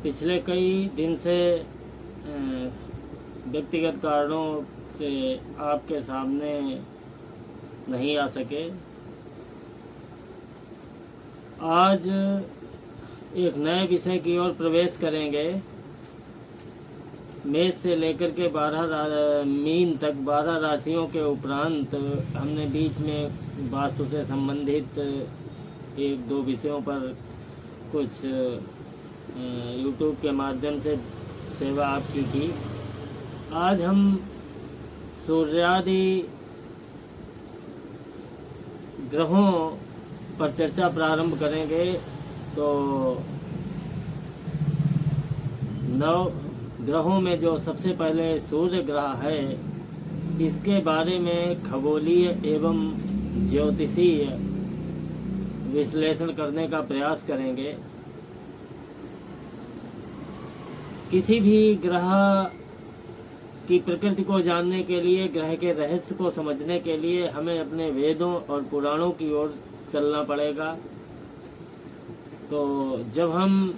पिछले कई दिन से व्यक्तिगत कारणों से आपके सामने नहीं आ सके। आज एक नए विषय की ओर प्रवेश करेंगे। मेष से लेकर के 12 मीन तक 12 राशियों के उपरांत हमने बीच में वास्तु से संबंधित एक दो विषयों पर कुछ यूट्यूब के माध्यम से सेवा आपकी की। आज हम सूर्यादि ग्रहों पर चर्चा प्रारंभ करेंगे। तो 9 ग्रहों में जो सबसे पहले सूर्य ग्रह है, इसके बारे में खगोलीय एवं ज्योतिषीय विश्लेषण करने का प्रयास करेंगे। किसी भी ग्रह की प्रकृति को जानने के लिए, ग्रह के रहस्य को समझने के लिए हमें अपने वेदों और पुराणों की ओर चलना पड़ेगा। तो जब हम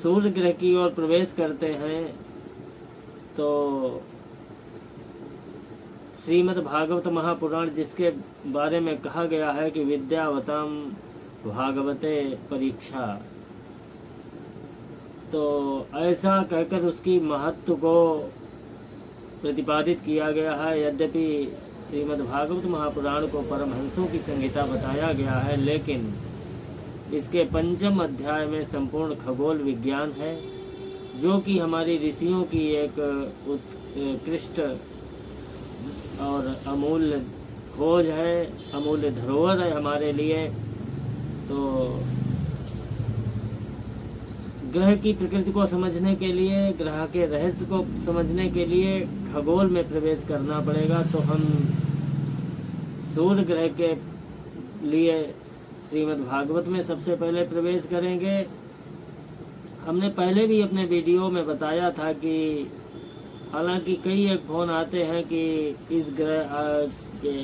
सूर्य ग्रह की ओर प्रवेश करते हैं तो श्रीमद् भागवत महापुराण, जिसके बारे में कहा गया है कि विद्यावताम भागवते परीक्षा, तो ऐसा कहकर उसकी महत्व को प्रतिपादित किया गया है। यद्यपि श्रीमद् भागवत महापुराण को परमहंसों की संहिता बताया गया है, लेकिन इसके 5वें अध्याय में संपूर्ण खगोल विज्ञान है, जो कि हमारी ऋषियों की एक उत्कृष्ट और अमूल्य खोज है, अमूल्य धरोहर है हमारे लिए। तो ग्रह की प्रकृति को समझने के लिए, ग्रह के रहस्य को समझने के लिए खगोल में प्रवेश करना पड़ेगा। तो हम सूर्य ग्रह के लिए श्रीमद् भागवत में सबसे पहले प्रवेश करेंगे। हमने पहले भी अपने वीडियो में बताया था कि हालांकि कई एक फोन आते हैं कि इस ग्रह के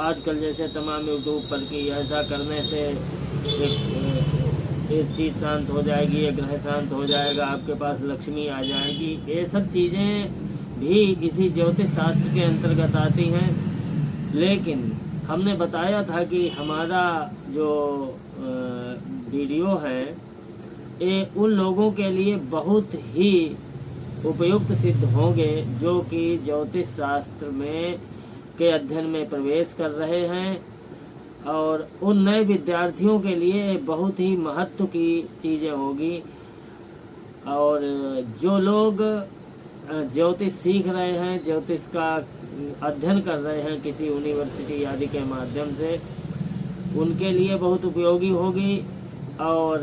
आजकल जैसे तमाम यूट्यूब पर कि ऐसा करने से एक चीज़ शांत हो जाएगी, ये ग्रह शांत हो जाएगा, आपके पास लक्ष्मी आ जाएगी। ये सब चीज़ें भी इसी ज्योतिष शास्त्र के अंतर्गत आती हैं। लेकिन हमने बताया था कि हमारा जो वीडियो है ये उन लोगों के लिए बहुत ही उपयुक्त सिद्ध होंगे जो कि ज्योतिष शास्त्र में के अध्ययन में प्रवेश कर रहे हैं, और उन नए विद्यार्थियों के लिए बहुत ही महत्व की चीज़ें होगी। और जो लोग ज्योतिष सीख रहे हैं, ज्योतिष का अध्ययन कर रहे हैं किसी यूनिवर्सिटी आदि के माध्यम से, उनके लिए बहुत उपयोगी होगी। और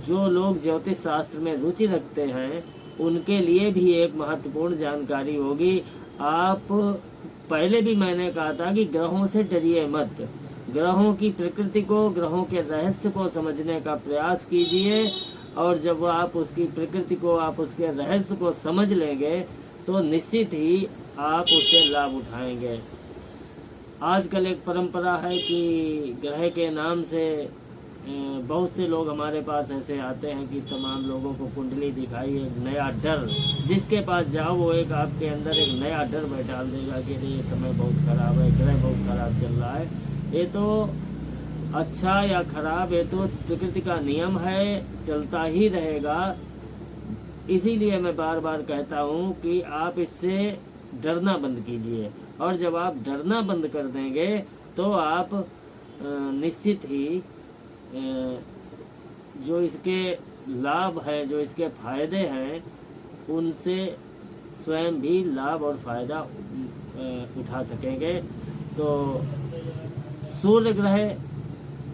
जो लोग ज्योतिष शास्त्र में रुचि रखते हैं उनके लिए भी एक महत्वपूर्ण जानकारी होगी। आप पहले भी मैंने कहा था कि ग्रहों से डरिए मत, ग्रहों की प्रकृति को, ग्रहों के रहस्य को समझने का प्रयास कीजिए। और जब आप उसकी प्रकृति को, आप उसके रहस्य को समझ लेंगे तो निश्चित ही आप उससे लाभ उठाएंगे। आजकल एक परंपरा है कि ग्रह के नाम से बहुत से लोग हमारे पास ऐसे आते हैं कि तमाम लोगों को कुंडली दिखाई, एक नया डर, जिसके पास जाओ वो एक आपके अंदर एक नया डर बैठा देगा कि ये समय बहुत खराब है, ग्रह बहुत खराब चल रहा है। ये तो अच्छा या खराब, ये तो प्रकृति का नियम है, चलता ही रहेगा। इसीलिए मैं बार बार कहता हूँ कि आप इससे डरना बंद कीजिए। और जब आप डरना बंद कर देंगे तो आप निश्चित ही जो इसके लाभ है, जो इसके फायदे हैं, उनसे स्वयं भी लाभ और फायदा उठा सकेंगे। तो सूर्य ग्रह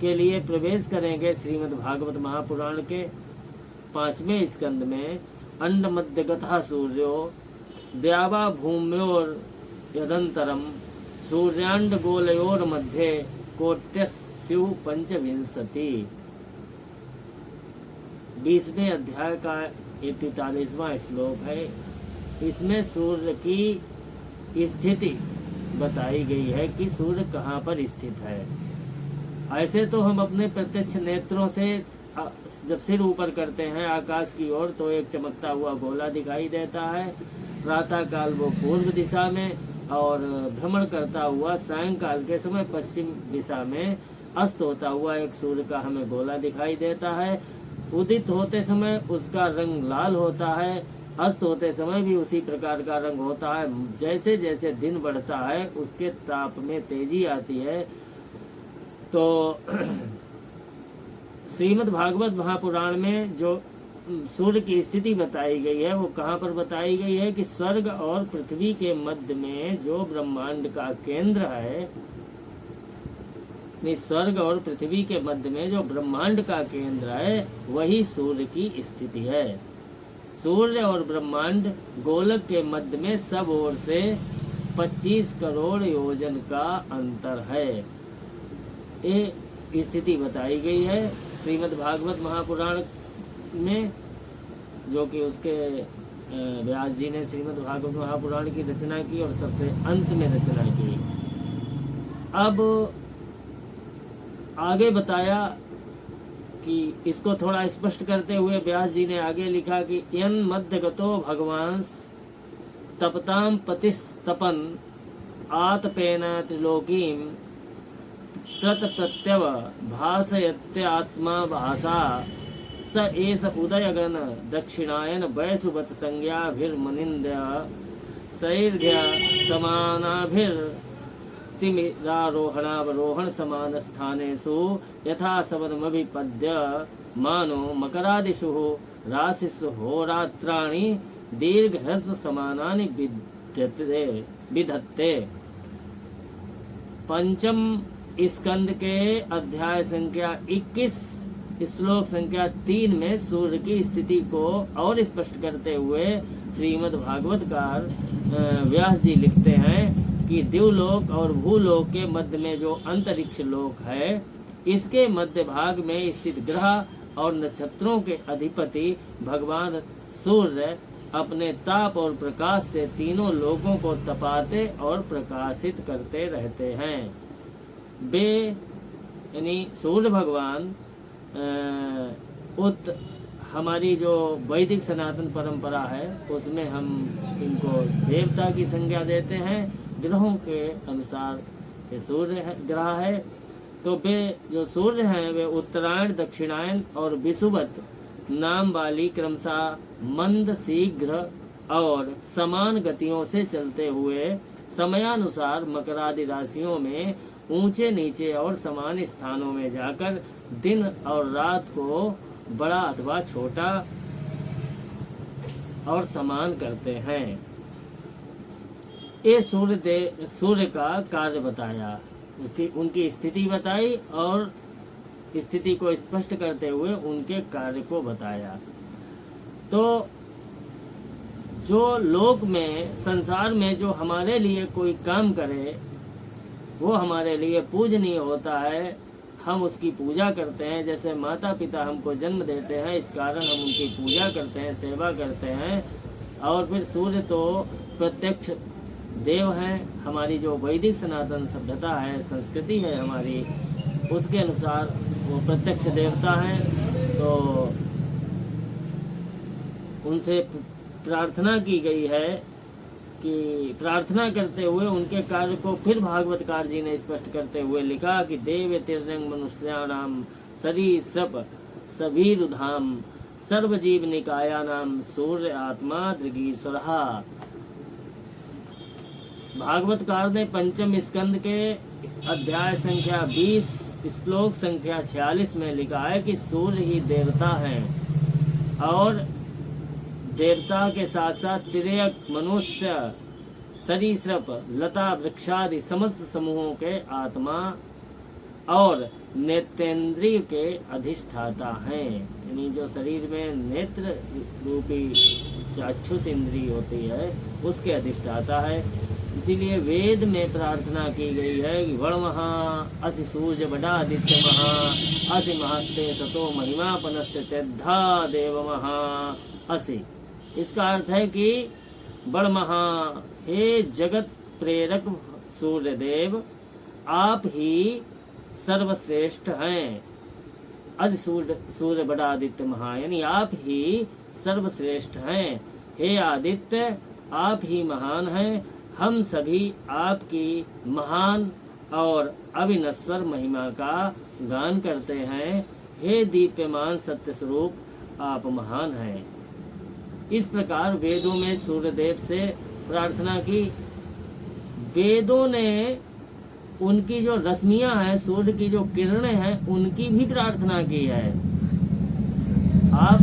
के लिए प्रवेश करेंगे श्रीमद् भागवत महापुराण के 5वें स्कंद में। अंड मध्यगतः सूर्यो द्यावा भूम्योर यदंतरम सूर्यांड गोलयोर मध्य कोट्यस्यु पंचविंशति। 20वें अध्याय का 43वां श्लोक है। इसमें सूर्य की स्थिति बताई गई है कि सूर्य कहाँ पर स्थित है। ऐसे तो हम अपने प्रत्यक्ष नेत्रों से जब सिर ऊपर करते हैं आकाश की ओर तो एक चमकता हुआ गोला दिखाई देता है। प्रातः काल वो पूर्व दिशा में और भ्रमण करता हुआ सायंकाल के समय पश्चिम दिशा में अस्त होता हुआ एक सूर्य का हमें गोला दिखाई देता है। उदित होते समय उसका रंग लाल होता है, अस्त होते समय भी उसी प्रकार का रंग होता है। जैसे जैसे दिन बढ़ता है उसके ताप में तेजी आती है। तो श्रीमद् भागवत महापुराण में जो सूर्य की स्थिति बताई गई है वो कहाँ पर बताई गई है कि स्वर्ग और पृथ्वी के मध्य में जो ब्रह्मांड का केंद्र है, स्वर्ग और पृथ्वी के मध्य में जो ब्रह्मांड का केंद्र है वही सूर्य की स्थिति है। सूर्य और ब्रह्मांड गोलक के मध्य में सब ओर से 25 करोड़ योजन का अंतर है। ये स्थिति बताई गई है श्रीमद् भागवत महापुराण में, जो कि उसके व्यास जी ने श्रीमद् भागवत महापुराण की रचना की और सबसे अंत में रचना की। अब आगे बताया कि इसको थोड़ा स्पष्ट करते हुए व्यास जी ने आगे लिखा कि यन मध्यगतो भगवान तपताम पतिस्तपन आतपेन त्रिलोकीम प्रत्यव भासयत्यात्मा भाषा स एष उदयगन दक्षिणायन वैसुवत संज्ञाभिर्मनिन्द्य सैर्घ्य समानाभिर् तिमिरारोहणावरोहण समान स्थानेषु यथा समनमभिपद्य मानो मकरादिषु राशिषु होरात्राणि दीर्घह्रस्व समानानि विधत्ते। पंचम स्कंद के अध्याय संख्या 21 श्लोक संख्या 3 में सूर्य की स्थिति को और स्पष्ट करते हुए श्रीमद् भागवतकार व्यास जी लिखते हैं कि दिवलोक और भूलोक के मध्य में जो अंतरिक्ष लोक है, इसके मध्य भाग में स्थित ग्रह और नक्षत्रों के अधिपति भगवान सूर्य अपने ताप और प्रकाश से तीनों लोगों को तपाते और प्रकाशित करते रहते हैं। वे यानी सूर्य भगवान हमारी जो वैदिक सनातन परंपरा है उसमें हम इनको देवता की संज्ञा देते हैं। ग्रहों के अनुसार ये सूर्य ग्रह है। तो वे जो सूर्य हैं वे उत्तरायण, दक्षिणायन और विषुवत नाम वाली क्रमशः मंद, शीघ्र और समान गतियों से चलते हुए समयानुसार मकर आदि राशियों में ऊंचे नीचे और समान स्थानों में जाकर दिन और रात को बड़ा अथवा छोटा और समान करते हैं। ये सूर्य का कार्य बताया, उनकी स्थिति बताई और स्थिति को स्पष्ट करते हुए उनके कार्य को बताया। तो जो लोक में, संसार में जो हमारे लिए कोई काम करे वो हमारे लिए पूजनीय होता है। हम उसकी पूजा करते हैं। जैसे माता पिता हमको जन्म देते हैं, इस कारण हम उनकी पूजा करते हैं, सेवा करते हैं। और फिर सूर्य तो प्रत्यक्ष देव हैं। हमारी जो वैदिक सनातन सभ्यता है, संस्कृति है हमारी, उसके अनुसार वो प्रत्यक्ष देवता हैं। तो उनसे प्रार्थना की गई है कि प्रार्थना करते हुए उनके कार्य को फिर भागवतकार जी ने स्पष्ट करते हुए लिखा कि देव तिरंग मनुष्याणाम सरीसृप सभीरुधाम सर्वजीव निकायानाम सूर्य आत्मा दृगीश्वरः। भागवतकार ने पंचम स्कंद के अध्याय संख्या 20 श्लोक संख्या 46 में लिखा है कि सूर्य ही देवता हैं और देवता के साथ साथ तिर्यक, मनुष्य, सरीसृप, लता, वृक्षादि समस्त समूहों के आत्मा और नेत्रेंद्रिय के अधिष्ठाता हैं। यानी जो शरीर में नेत्र रूपी चाक्षुष इंद्रिय होती है उसके अधिष्ठाता है। इसीलिए वेद में प्रार्थना की गई है कि वर्महा असि सूर्य बडादित्य महा असि महस्ते सतो महिमापनस्य तेद्धा देव महा असि। इसका अर्थ है कि बड़ महा, हे जगत प्रेरक सूर्य देव, आप ही सर्वश्रेष्ठ हैं। अज सूर्य बड़ा आदित्य महा, यानी आप ही सर्वश्रेष्ठ हैं। हे आदित्य, आप ही महान हैं। हम सभी आपकी महान और अविनश्वर महिमा का गान करते हैं। हे दीप्यमान सत्य स्वरूप, आप महान हैं। इस प्रकार वेदों में सूर्यदेव से प्रार्थना की। वेदों ने उनकी जो रश्मियां हैं, सूर्य की जो किरणें हैं, उनकी भी प्रार्थना की है। आप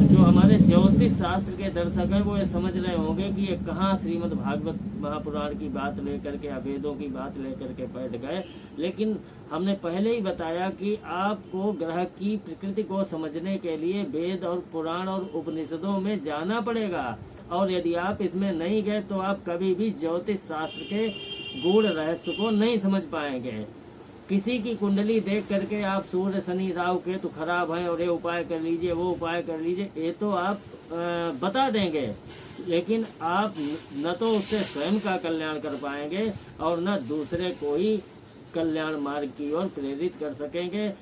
जो हमारे ज्योतिष शास्त्र के दर्शक हैं वो ये समझ रहे होंगे कि ये कहाँ श्रीमद् भागवत महापुराण की बात लेकर के, वेदों की बात लेकर के बैठ गए। लेकिन हमने पहले ही बताया कि आपको ग्रह की प्रकृति को समझने के लिए वेद और पुराण और उपनिषदों में जाना पड़ेगा, और यदि आप इसमें नहीं गए तो आप कभी भी ज्योतिष शास्त्र के गूढ़ रहस्य को नहीं समझ पाएंगे। किसी की कुंडली देख करके आप सूर्य शनि राहु केतु खराब हैं और ये उपाय कर लीजिए, वो उपाय कर लीजिए, ये तो आप बता देंगे, लेकिन आप न तो उससे स्वयं का कल्याण कर पाएंगे और न दूसरे को ही कल्याण मार्ग की ओर प्रेरित कर सकेंगे।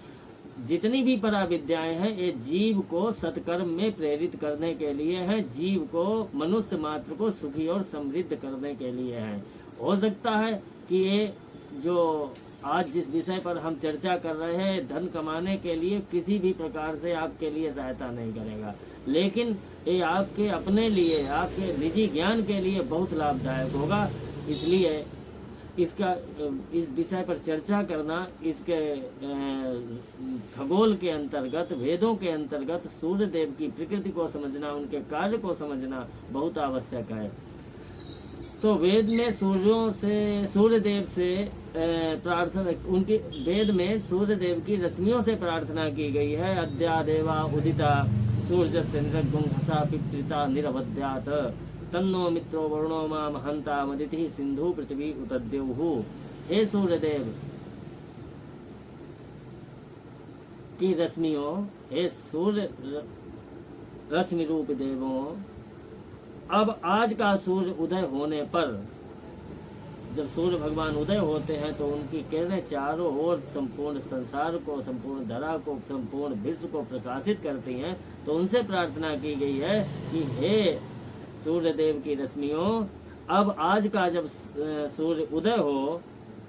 जितनी भी पराविद्याएं हैं ये जीव को सत्कर्म में प्रेरित करने के लिए हैं, जीव को, मनुष्य मात्र को सुखी और समृद्ध करने के लिए हैं। हो सकता है कि ये जो आज जिस विषय पर हम चर्चा कर रहे हैं धन कमाने के लिए किसी भी प्रकार से आपके लिए सहायता नहीं करेगा, लेकिन ये आपके अपने लिए, आपके निजी ज्ञान के लिए बहुत लाभदायक होगा। इसलिए इस विषय पर चर्चा करना, इसके खगोल के अंतर्गत, वेदों के अंतर्गत सूर्य देव की प्रकृति को समझना, उनके कार्य को समझना बहुत आवश्यक है। तो वेद में सूर्य देव से प्रार्थना, उनकी वेद में सूर्य देव की रश्मियों से प्रार्थना की गई है। अद्या देवा उदिता सूर्य निर्गुंसा पितृता निरवध्यात तन्नो मित्रो वरुणो माम हंता मदिति सिंधु पृथ्वी उतद्यौहु। हे सूर्यदेव की रश्मियों, हे सूर्य रश्मि रूप देवों, अब आज का सूर्य उदय होने पर, जब सूर्य भगवान उदय होते हैं तो उनकी किरणें चारों ओर संपूर्ण संसार को, संपूर्ण धरा को, संपूर्ण विश्व को प्रकाशित करती हैं। तो उनसे प्रार्थना की गई है कि हे सूर्य देव की रश्मियों, अब आज का जब सूर्य उदय हो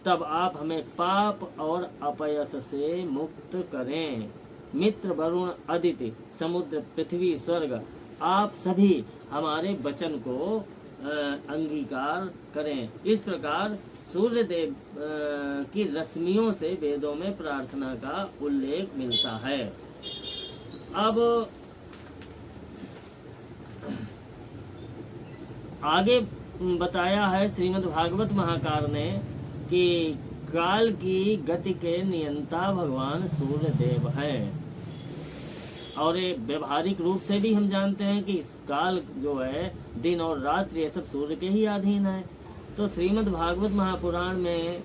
तब आप हमें पाप और अपयश से मुक्त करें। मित्र, वरुण, अदिति, समुद्र, पृथ्वी, स्वर्ग, आप सभी हमारे वचन को अंगीकार करें। इस प्रकार सूर्य देव की रश्मियों से वेदों में प्रार्थना का उल्लेख मिलता है। अब आगे बताया है श्रीमद् भागवत महाकार ने कि काल की गति के नियंता भगवान सूर्य देव हैं, और ये व्यवहारिक रूप से भी हम जानते हैं कि इस काल जो है, दिन और रात्रि, ये सब सूर्य के ही अधीन है। तो श्रीमद् भागवत महापुराण में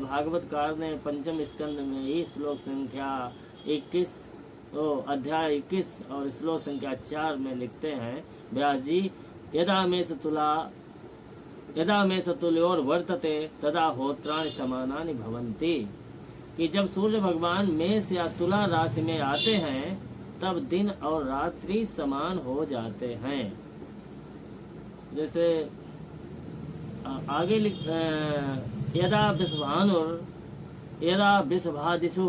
भागवतकार ने पंचम स्कंद में ही श्लोक संख्या 21, अध्याय 21 और श्लोक संख्या 4 में लिखते हैं, व्यास जी, यदा मे सतुल्योर वर्तते तदा होत्राणि समानानि भवन्ति, कि जब सूर्य भगवान मेष या तुला राशि में आते हैं तब दिन और रात्रि समान हो जाते हैं। जैसे आगे यदा वृषभादिषु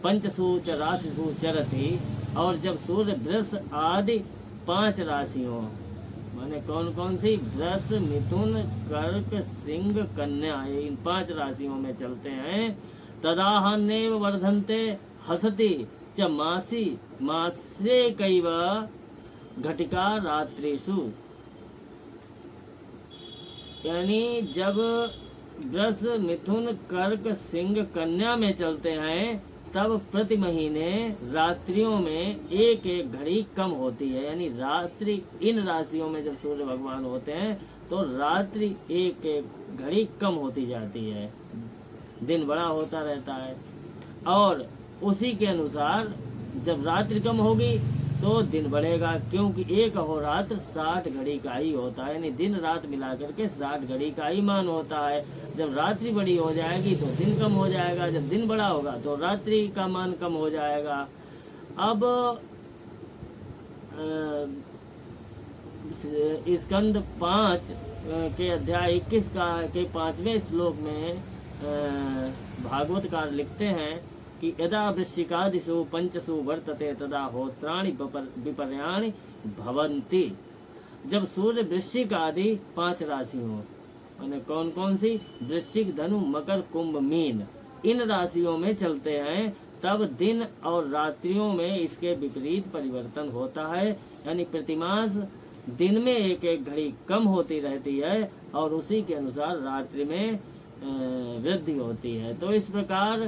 पंचसु च राशिषु चरति, और जब सूर्य वृष आदि 5 राशियों, माने कौन कौन सी, वृष, मिथुन, कर्क, सिंह, कन्या, इन 5 राशियों में चलते हैं, तदाहन्नेव वर्धन्ते हसति च मासे कैव घटिका रात्रिषु, यानी जब वृष, मिथुन, कर्क, सिंह, कन्या में चलते हैं तब प्रति महीने रात्रियों में एक एक घड़ी कम होती है। यानी रात्रि, इन राशियों में जब सूर्य भगवान होते हैं तो रात्रि एक एक घड़ी कम होती जाती है, दिन बड़ा होता रहता है। और उसी के अनुसार जब रात्रि कम होगी तो दिन बढ़ेगा, क्योंकि एक अहोरात्र 60 घड़ी का ही होता है, यानी दिन रात मिला करके 60 घड़ी का ही मान होता है। जब रात्रि बड़ी हो जाएगी तो दिन कम हो जाएगा, जब दिन बड़ा होगा तो रात्रि का मान कम हो जाएगा। अब स्कंद 5 के अध्याय 21 के 5वें श्लोक में भागवतकार लिखते हैं कि यदा वृश्चिकादिषु पंचसु वर्तते तदा होत्राणि विपर्याणि भवन्ति। जब सूर्य वृश्चिक आदि 5 राशि हो, माने कौन कौन सी? वृश्चिक, धनु, मकर, कुंभ, मीन, इन राशियों में चलते हैं, तब दिन और रात्रियों में इसके विपरीत परिवर्तन होता है। यानी प्रतिमास दिन में एक एक घड़ी कम होती रहती है और उसी के अनुसार रात्रि में वृद्धि होती है। तो इस प्रकार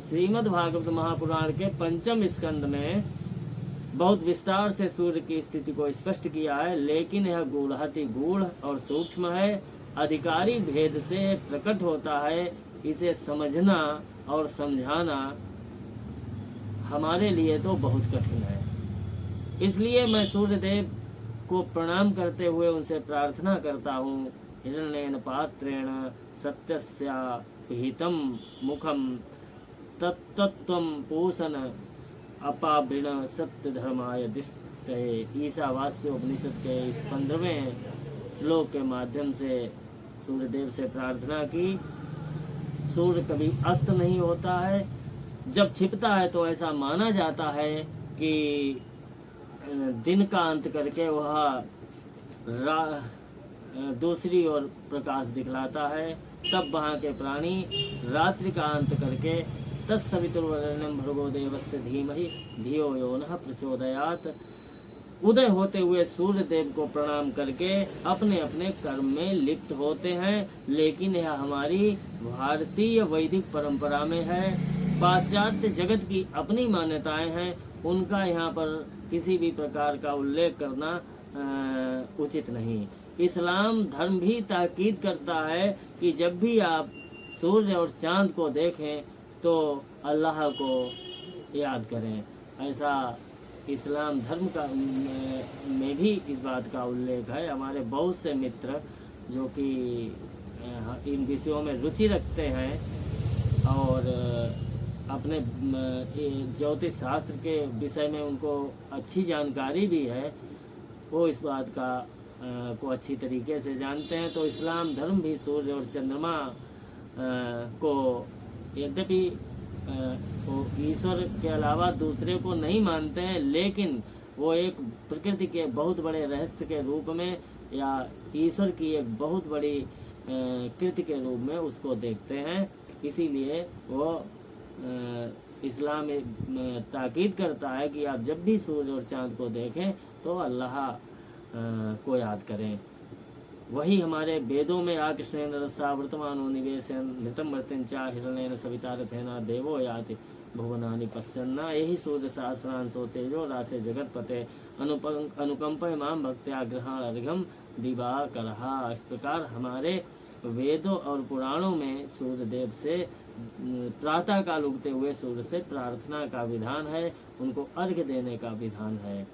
श्रीमद् भागवत महापुराण के 5वें स्कंद में बहुत विस्तार से सूर्य की स्थिति को स्पष्ट किया है, लेकिन यह गूढ़ाति गूढ़ और सूक्ष्म है, अधिकारी भेद से प्रकट होता है। इसे समझना और समझाना हमारे लिए तो बहुत कठिन है। इसलिए मैं सूर्यदेव को प्रणाम करते हुए उनसे प्रार्थना करता हूँ, हिरण्येन पात्रेण सत्यस्या पिहितं मुखम तत्तत्वं पूषण अपावृण सत्य धर्माय दिष्टये। ईशावास्योपनिषद के इस 15वें श्लोक के माध्यम से सूर्यदेव से प्रार्थना की। सूर्य कभी अस्त नहीं होता है, जब छिपता है तो ऐसा माना जाता है कि दिन का अंत करके वह दूसरी ओर प्रकाश दिखलाता है, तब वहाँ के प्राणी रात्रि का अंत करके तत्सवितुर्वरेण्यं भर्गो देवस्य धीमहि धियो यो नः प्रचोदयात् उदय होते हुए सूर्य देव को प्रणाम करके अपने अपने कर्म में लिप्त होते हैं। लेकिन यह हमारी भारतीय वैदिक परंपरा में है। पाश्चात्य जगत की अपनी मान्यताएं हैं, उनका यहाँ पर किसी भी प्रकार का उल्लेख करना उचित नहीं। इस्लाम धर्म भी ताकीद करता है कि जब भी आप सूर्य और चांद को देखें तो अल्लाह को याद करें। ऐसा इस्लाम धर्म का में भी इस बात का उल्लेख है। हमारे बहुत से मित्र जो कि इन विषयों में रुचि रखते हैं और अपने ज्योतिष शास्त्र के विषय में उनको अच्छी जानकारी भी है, वो इस बात का को अच्छी तरीके से जानते हैं। तो इस्लाम धर्म भी सूर्य और चंद्रमा को यद्यपि वो ईश्वर के अलावा दूसरे को नहीं मानते हैं, लेकिन वो एक प्रकृति के बहुत बड़े रहस्य के रूप में या ईश्वर की एक बहुत बड़ी कृति के रूप में उसको देखते हैं। इसीलिए वो इस्लाम ताकीद करता है कि आप जब भी सूर्य और चांद को देखें तो अल्लाह को याद करें। वही हमारे वेदों में आकृष्णेन रसा वर्तमानो निवेशन मृतम मृत्युंचा हिरण्येन सविता रथेना देवो याति भुवनानि पश्यन्ना यही सूर्य सहस्रांशो तेजो रासे जगतपते अनुकंपय माम भक्त्या ग्रहण अर्घम दिवाकरहा। इस प्रकार हमारे वेदों और पुराणों में सूर्य देव से प्रातः काल उगते हुए सूर्य से प्रार्थना का विधान है, उनको अर्घ्य देने का विधान है।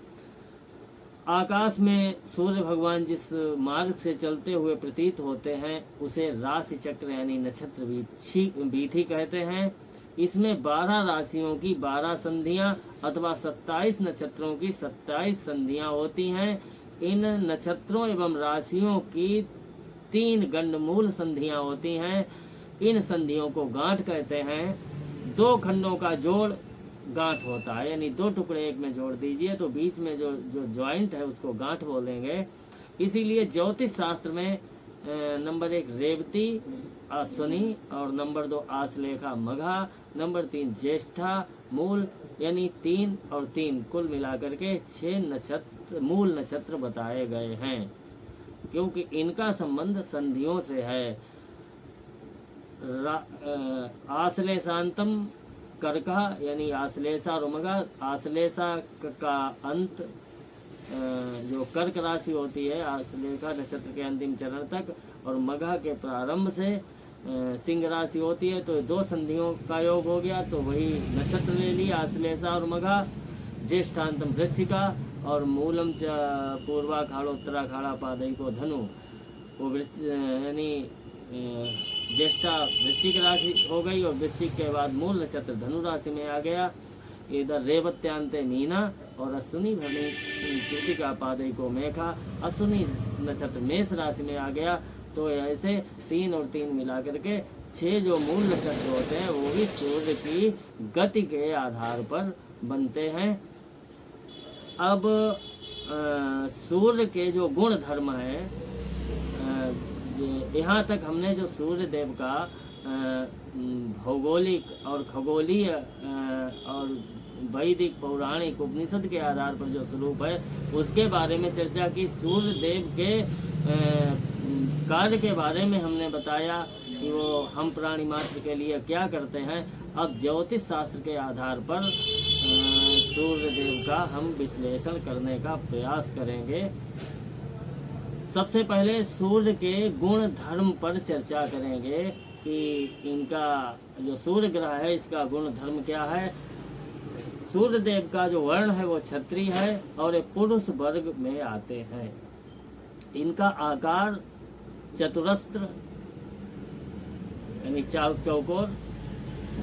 आकाश में सूर्य भगवान जिस मार्ग से चलते हुए प्रतीत होते हैं उसे राशि चक्र यानी नक्षत्र वीथी कहते हैं। इसमें 12 राशियों की 12 संधियां अथवा 27 नक्षत्रों की 27 संधियां होती हैं। इन नक्षत्रों एवं राशियों की 3 गंडमूल संधियां होती हैं। इन संधियों को गांठ कहते हैं। 2 खंडों का जोड़ गांठ होता है, यानी 2 टुकड़े एक में जोड़ दीजिए तो बीच में जो ज्वाइंट है उसको गांठ बोलेंगे। इसीलिए ज्योतिष शास्त्र में नंबर 1 रेवती अश्विनी और नंबर 2 आश्लेषा मघा, नंबर 3 ज्येष्ठा मूल, यानी 3 और 3 कुल मिलाकर के 6 नक्षत्र मूल नक्षत्र बताए गए हैं, क्योंकि इनका संबंध संधियों से है। आश्लेषांतम कर्का यानी आश्लेषा और मघा, आश्लेषा का अंत जो कर्क राशि होती है आश्लेषा नक्षत्र के अंतिम चरण तक और मघा के प्रारंभ से सिंह राशि होती है। तो 2 संधियों का योग हो गया, तो वही नक्षत्र ले लिया आश्लेषा और मघा। ज्येष्ठांतम वृश्चिका और मूलम च पूर्वा खाड़ोत्तरा खाड़ा पादई को धनु, वो यानी ज्येष्ठा वृश्चिक राशि हो गई और वृश्चिक के बाद मूल नक्षत्र धनु राशि में आ गया। इधर रेवत्यांते मीना और अश्विनी भरणी कृतिका पादे को मेघा, अश्विनी नक्षत्र मेष राशि में आ गया। तो ऐसे 3 और 3 मिला करके 6 जो मूल नक्षत्र होते हैं वो भी सूर्य की गति के आधार पर बनते हैं। अब सूर्य के जो गुण धर्म है, यहाँ तक हमने जो सूर्य देव का भौगोलिक और खगोलीय और वैदिक पौराणिक उपनिषद के आधार पर जो स्वरूप है उसके बारे में चर्चा की। सूर्य देव के कार्य के बारे में हमने बताया कि वो हम प्राणी मात्र के लिए क्या करते हैं। अब ज्योतिष शास्त्र के आधार पर सूर्य देव का हम विश्लेषण करने का प्रयास करेंगे। सबसे पहले सूर्य के गुण धर्म पर चर्चा करेंगे कि इनका जो सूर्य ग्रह है इसका गुण धर्म क्या है। सूर्य देव का जो वर्ण है वो क्षत्रिय है और ये पुरुष वर्ग में आते हैं। इनका आकार चतुरस्र यानी चौकोर,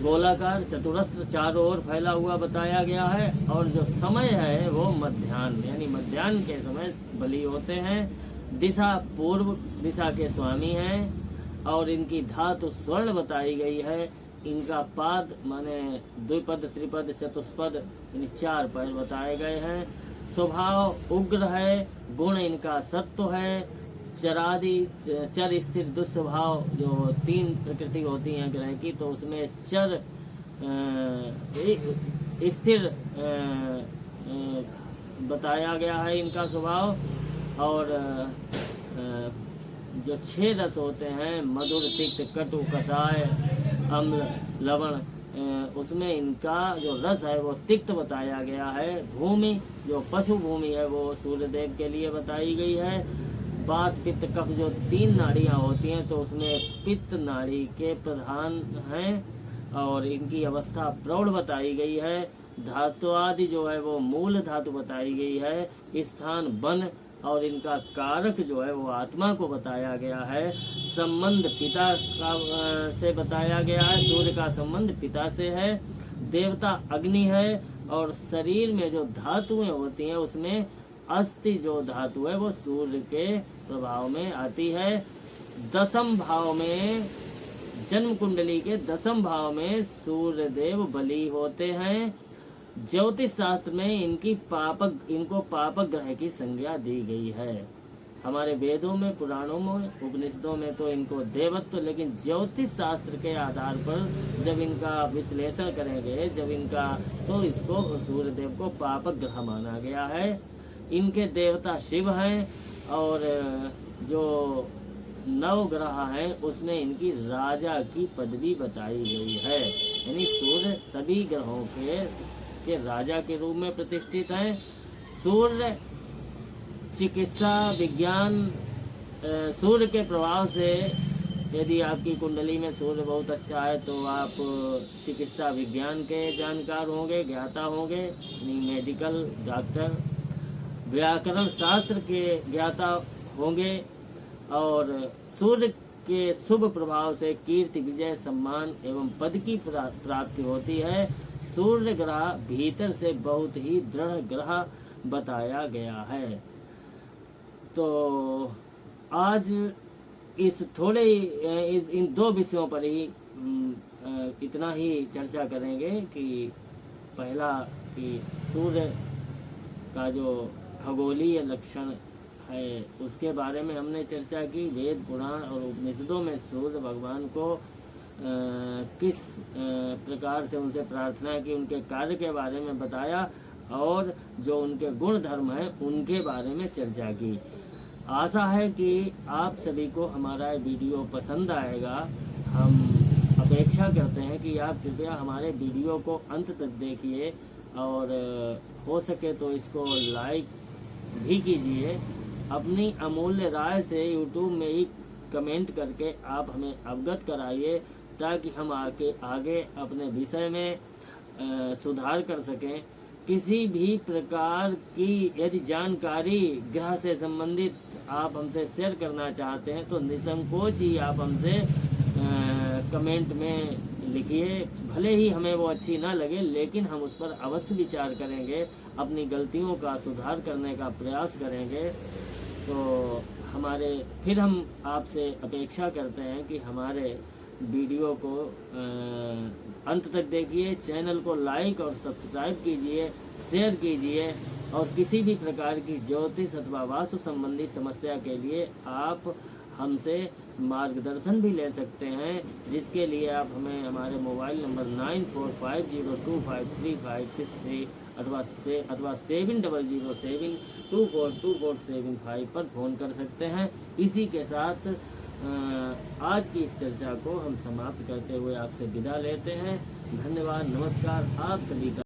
गोलाकार, चतुरस्र चारों ओर फैला हुआ बताया गया है। और जो समय है वो मध्याह्न यानी मध्याह्न के समय बलि होते हैं। दिशा पूर्व दिशा के स्वामी हैं और इनकी धातु स्वर्ण बताई गई है। इनका पाद माने द्विपद, त्रिपद, चतुष्पद यानी 4 पैर बताए गए हैं। स्वभाव उग्र है, गुण इनका सत्व है। चरादि चर स्थिर दुस्वभाव जो 3 प्रकृति होती हैं ग्रह की, तो उसमें चर स्थिर बताया गया है इनका स्वभाव। और जो 6 रस होते हैं मधुर, तिक्त, कटु, कषाय, अम्ल, लवण, उसमें इनका जो रस है वो तिक्त बताया गया है। भूमि जो पशु भूमि है वो सूर्यदेव के लिए बताई गई है। वात, पित्त, कफ जो 3 नाड़ियाँ होती हैं तो उसमें पित्त नाड़ी के प्रधान हैं और इनकी अवस्था प्रौढ़ बताई गई है। धातु आदि जो है वो मूल धातु बताई गई है। स्थान वन और इनका कारक जो है वो आत्मा को बताया गया है। संबंध पिता का से बताया गया है। सूर्य का संबंध पिता से है। देवता अग्नि है और शरीर में जो धातुएं होती हैं उसमें अस्थि जो धातु है वो सूर्य के प्रभाव में आती है। 10म भाव में जन्म कुंडली के 10म भाव में सूर्य देव बलि होते हैं। ज्योतिष शास्त्र में इनको पापक ग्रह की संज्ञा दी गई है। हमारे वेदों में, पुराणों में, उपनिषदों में तो इनको देवत्व, लेकिन ज्योतिष शास्त्र के आधार पर जब इनका विश्लेषण करेंगे तो इसको सूर्यदेव को पापक ग्रह माना गया है। इनके देवता शिव हैं और जो 9 ग्रह हैं उसमें इनकी राजा की पदवी बताई गई है। यानी सूर्य सभी ग्रहों के राजा के रूप में प्रतिष्ठित हैं। सूर्य चिकित्सा विज्ञान, सूर्य के प्रभाव से यदि आपकी कुंडली में सूर्य बहुत अच्छा है तो आप चिकित्सा विज्ञान के जानकार होंगे, ज्ञाता होंगे, यानी मेडिकल डॉक्टर। व्याकरण शास्त्र के ज्ञाता होंगे और सूर्य के शुभ प्रभाव से कीर्ति, विजय, सम्मान एवं पद की प्राप्ति होती है। सूर्य ग्रह भीतर से बहुत ही दृढ़ ग्रह बताया गया है। तो आज इन 2 विषयों पर ही इतना ही चर्चा करेंगे कि पहला कि सूर्य का जो खगोलीय लक्षण है उसके बारे में हमने चर्चा की। वेद, पुराण और उपनिषदों में सूर्य भगवान को किस प्रकार से उनसे प्रार्थना की, उनके कार्य के बारे में बताया और जो उनके गुण धर्म हैं उनके बारे में चर्चा की। आशा है कि आप सभी को हमारा वीडियो पसंद आएगा। हम अपेक्षा करते हैं कि आप कृपया हमारे वीडियो को अंत तक देखिए और हो सके तो इसको लाइक भी कीजिए। अपनी अमूल्य राय से यूट्यूब में ही कमेंट करके आप हमें अवगत कराइए ताकि हम आगे अपने विषय में सुधार कर सकें। किसी भी प्रकार की यदि जानकारी ग्रह से संबंधित आप हमसे शेयर करना चाहते हैं तो निसंकोच ही आप हमसे कमेंट में लिखिए। भले ही हमें वो अच्छी ना लगे, लेकिन हम उस पर अवश्य विचार करेंगे, अपनी गलतियों का सुधार करने का प्रयास करेंगे। तो फिर हम आपसे अपेक्षा करते हैं कि हमारे वीडियो को अंत तक देखिए, चैनल को लाइक और सब्सक्राइब कीजिए, शेयर कीजिए, और किसी भी प्रकार की ज्योतिष अथवा वास्तु संबंधी समस्या के लिए आप हमसे मार्गदर्शन भी ले सकते हैं, जिसके लिए आप हमें हमारे मोबाइल नंबर 9450253563 अथवा 7007242475 पर फ़ोन कर सकते हैं। इसी के साथ आज की इस चर्चा को हम समाप्त करते हुए आपसे विदा लेते हैं। धन्यवाद, नमस्कार आप सभी का।